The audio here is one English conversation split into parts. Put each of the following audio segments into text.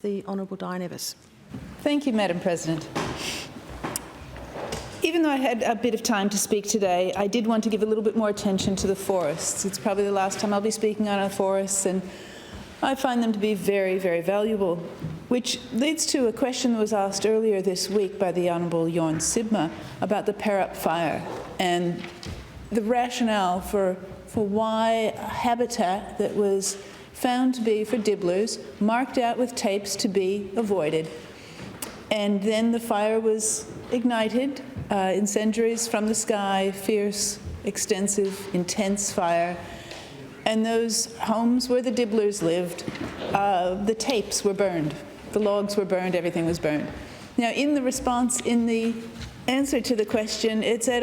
The Honourable Diane Evers. Thank you, Madam President. Even though I had a bit of time to speak today, I did want to give a little bit more attention to the forests. It's probably the last time I'll be speaking on our forests, and I find them to be very, very valuable, which leads to a question that was asked earlier this week by the Honourable Jorn Sibma about the Perup fire and the rationale for why a habitat that was found to be for dibblers, marked out with tapes to be avoided. And then the fire was ignited, incendiaries from the sky, fierce, extensive, intense fire. And those homes where the dibblers lived, the tapes were burned, the logs were burned, everything was burned. Now, in the response, in the answer to the question, it said,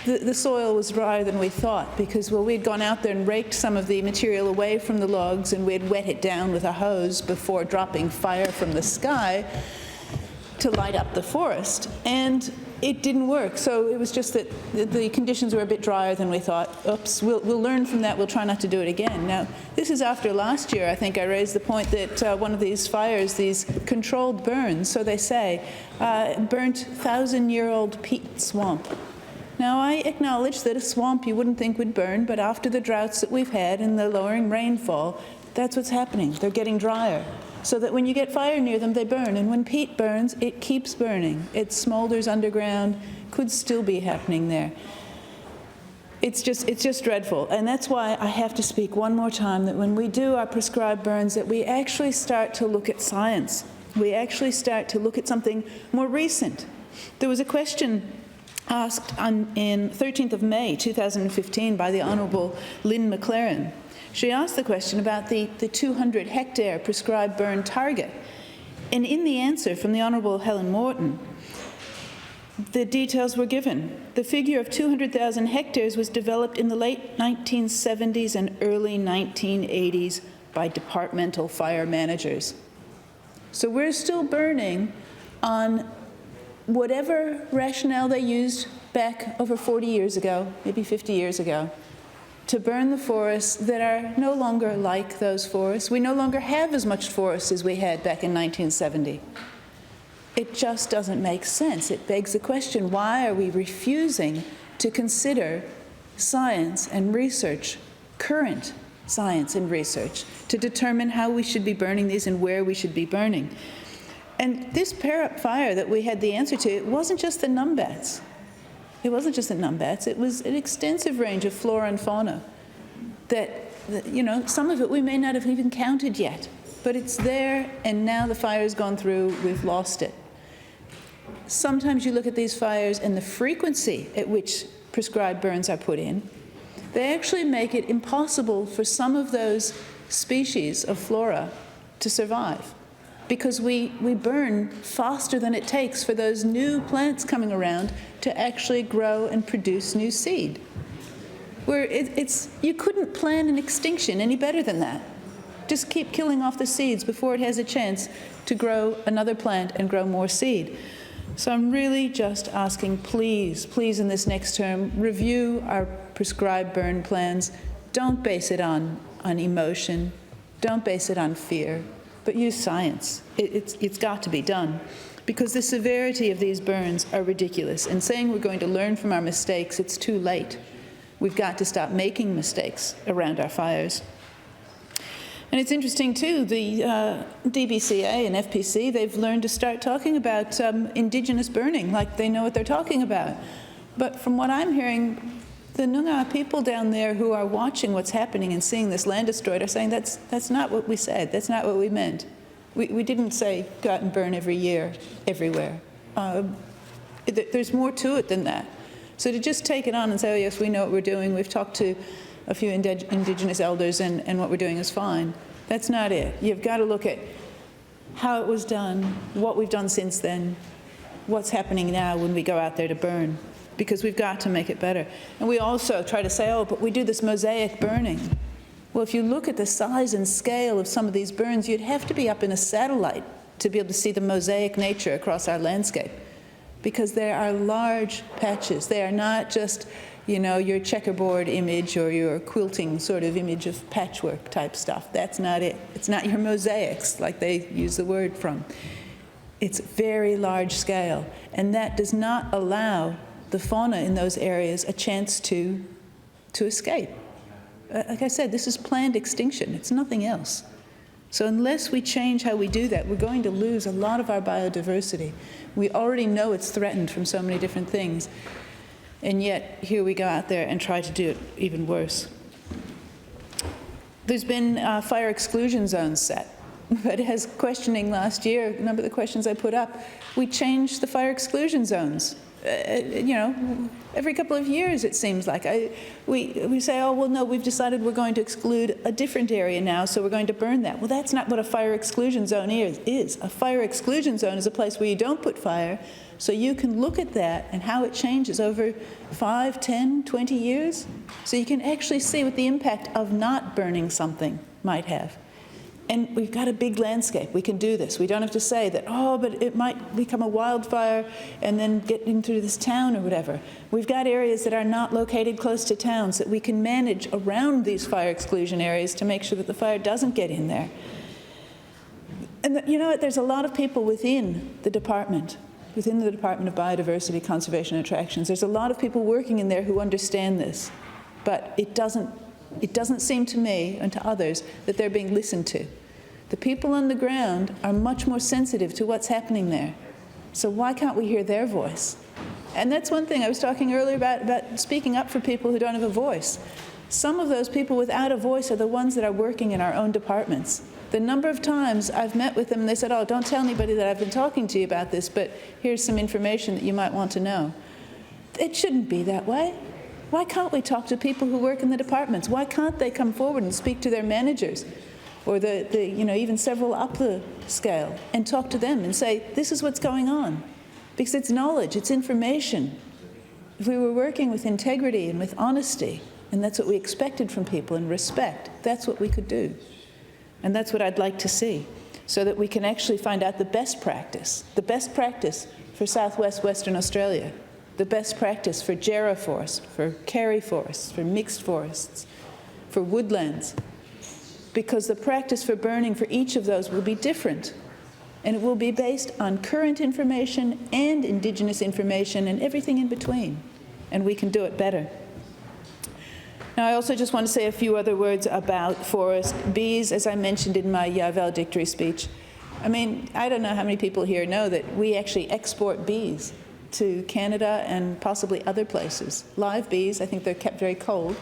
the soil was drier than we thought because, well, we'd gone out there and raked some of the material away from the logs and we'd wet it down with a hose before dropping fire from the sky to light up the forest. And it didn't work. So it was just that the conditions were a bit drier than we thought. Oops, we'll learn from that. We'll try not to do it again. Now, this is after last year, I think I raised the point that one of these fires, these controlled burns, so they say, burnt 1,000-year-old peat swamp. Now, I acknowledge that a swamp you wouldn't think would burn, but after the droughts that we've had and the lowering rainfall, that's what's happening. They're getting drier. So that when you get fire near them, they burn. And when peat burns, it keeps burning. It smolders underground, could still be happening there. It's just dreadful. And that's why I have to speak one more time that when we do our prescribed burns, that we actually start to look at science. We actually start to look at something more recent. There was a question asked in 13th of May 2015 by the Honourable Lynn McLaren. She asked the question about the 200-hectare prescribed burn target. And in the answer from the Honourable Helen Morton, the details were given. The figure of 200,000 hectares was developed in the late 1970s and early 1980s by departmental fire managers. So we're still burning on whatever rationale they used back over 40 years ago, maybe 50 years ago, to burn the forests that are no longer like those forests. We no longer have as much forest as we had back in 1970. It just doesn't make sense. It begs the question, why are we refusing to consider science and research, current science and research, to determine how we should be burning these and where we should be burning? And this Perup fire that we had the answer to, it wasn't just the Numbats. It wasn't just the Numbats. It was an extensive range of flora and fauna that, you know, some of it we may not have even counted yet. But it's there, and now the fire's gone through, we've lost it. Sometimes you look at these fires and the frequency at which prescribed burns are put in, they actually make it impossible for some of those species of flora to survive, because we burn faster than it takes for those new plants coming around to actually grow and produce new seed. Where you couldn't plan an extinction any better than that. Just keep killing off the seeds before it has a chance to grow another plant and grow more seed. So I'm really just asking, please, please in this next term, review our prescribed burn plans. Don't base it on emotion. Don't base it on fear. But use science. It's got to be done, because the severity of these burns are ridiculous. And saying we're going to learn from our mistakes, it's too late. We've got to stop making mistakes around our fires. And it's interesting too, the DBCA and FPC, they've learned to start talking about Indigenous burning, like they know what they're talking about. But from what I'm hearing, the Noongar people down there who are watching what's happening and seeing this land destroyed are saying that's not what we said, that's not what we meant. We didn't say go out and burn every year, everywhere. There's more to it than that. So to just take it on and say, oh yes, we know what we're doing, we've talked to a few Indigenous elders and what we're doing is fine, that's not it. You've got to look at how it was done, what we've done since then, what's happening now when we go out there to burn, because we've got to make it better. And we also try to say, oh, but we do this mosaic burning. Well, if you look at the size and scale of some of these burns, you'd have to be up in a satellite to be able to see the mosaic nature across our landscape, because there are large patches. They are not just you know, your checkerboard image or your quilting sort of image of patchwork type stuff. That's not it. It's not your mosaics, like they use the word from. It's very large scale, and that does not allow the fauna in those areas a chance to escape. Like I said, this is planned extinction. It's nothing else. So unless we change how we do that, we're going to lose a lot of our biodiversity. We already know it's threatened from so many different things, and yet here we go out there and try to do it even worse. There's been fire exclusion zones set. But as questioning last year, a number of the questions I put up, we changed the fire exclusion zones. You know, every couple of years it seems like. We say, oh, well, no, we've decided we're going to exclude a different area now, so we're going to burn that. Well, that's not what a fire exclusion zone is. A fire exclusion zone is a place where you don't put fire, so you can look at that and how it changes over 5, 10, 20 years. So you can actually see what the impact of not burning something might have. And we've got a big landscape. We can do this. We don't have to say that, oh, but it might become a wildfire and then get into this town or whatever. We've got areas that are not located close to towns that we can manage around these fire exclusion areas to make sure that the fire doesn't get in there. And you know what? There's a lot of people within the Department of Biodiversity, Conservation and Attractions. There's a lot of people working in there who understand this, but it doesn't seem to me and to others that they're being listened to. The people on the ground are much more sensitive to what's happening there. So why can't we hear their voice? And that's one thing I was talking earlier about speaking up for people who don't have a voice. Some of those people without a voice are the ones that are working in our own departments. The number of times I've met with them and they said, oh, don't tell anybody that I've been talking to you about this, but here's some information that you might want to know. It shouldn't be that way. Why can't we talk to people who work in the departments? Why can't they come forward and speak to their managers or even several up the scale and talk to them and say, this is what's going on? Because it's knowledge, it's information. If we were working with integrity and with honesty, and that's what we expected from people, and respect, that's what we could do. And that's what I'd like to see, so that we can actually find out the best practice for Southwest Western Australia, the best practice for jarrah forest, for Kerry forests, for mixed forests, for woodlands, because the practice for burning for each of those will be different, and it will be based on current information and Indigenous information and everything in between, and we can do it better. Now, I also just want to say a few other words about forest. Bees, as I mentioned in my valedictory speech. I mean, I don't know how many people here know that we actually export bees to Canada and possibly other places. Live bees, I think they're kept very cold,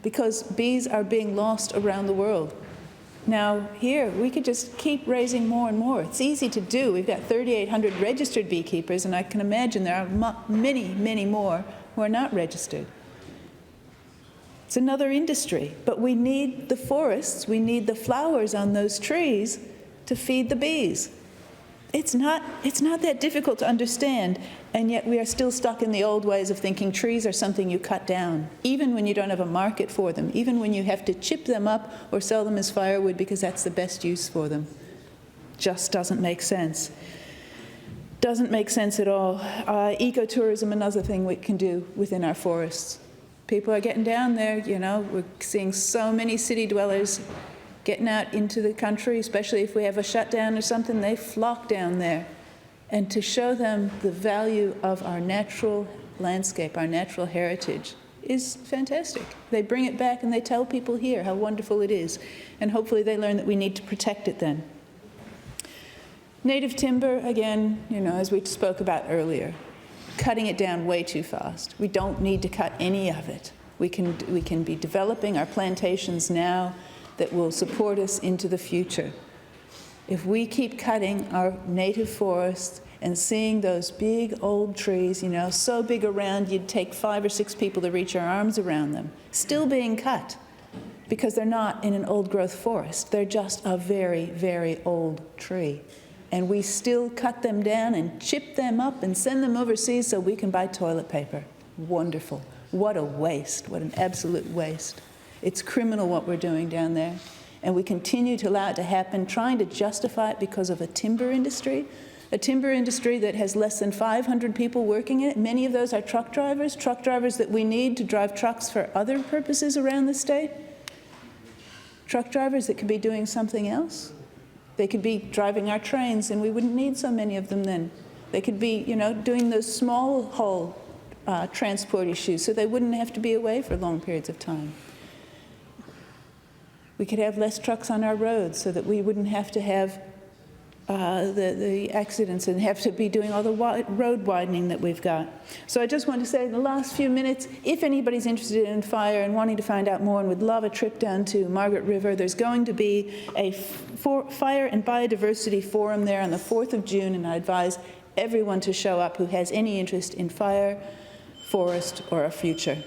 because bees are being lost around the world. Now, here, we could just keep raising more and more. It's easy to do. We've got 3,800 registered beekeepers, and I can imagine there are many, many more who are not registered. It's another industry, but we need the forests, we need the flowers on those trees to feed the bees. It's not that difficult to understand, and yet we are still stuck in the old ways of thinking trees are something you cut down, even when you don't have a market for them, even when you have to chip them up or sell them as firewood because that's the best use for them. Just doesn't make sense. Doesn't make sense at all. Ecotourism, another thing we can do within our forests. People are getting down there, you know, we're seeing so many city dwellers getting out into the country, especially if we have a shutdown or something, they flock down there. And to show them the value of our natural landscape, our natural heritage, is fantastic. They bring it back and they tell people here how wonderful it is. And hopefully they learn that we need to protect it then. Native timber, again, you know, as we spoke about earlier, cutting it down way too fast. We don't need to cut any of it. We can be developing our plantations now that will support us into the future. If we keep cutting our native forests and seeing those big old trees, you know, so big around you'd take 5 or 6 people to reach your arms around them, still being cut because they're not in an old growth forest. They're just a very, very old tree. And we still cut them down and chip them up and send them overseas so we can buy toilet paper. Wonderful. What a waste. What an absolute waste. It's criminal what we're doing down there. And we continue to allow it to happen, trying to justify it because of a timber industry. a timber industry that has less than 500 people working in it. Many of those are truck drivers that we need to drive trucks for other purposes around the state. Truck drivers that could be doing something else. They could be driving our trains, and we wouldn't need so many of them then. They could be, doing those small haul transport issues, so they wouldn't have to be away for long periods of time. We could have less trucks on our roads so that we wouldn't have to have the accidents and have to be doing all the road widening that we've got. So I just want to say in the last few minutes, if anybody's interested in fire and wanting to find out more and would love a trip down to Margaret River, there's going to be a Fire and Biodiversity Forum there on the 4th of June, and I advise everyone to show up who has any interest in fire, forest, or our future.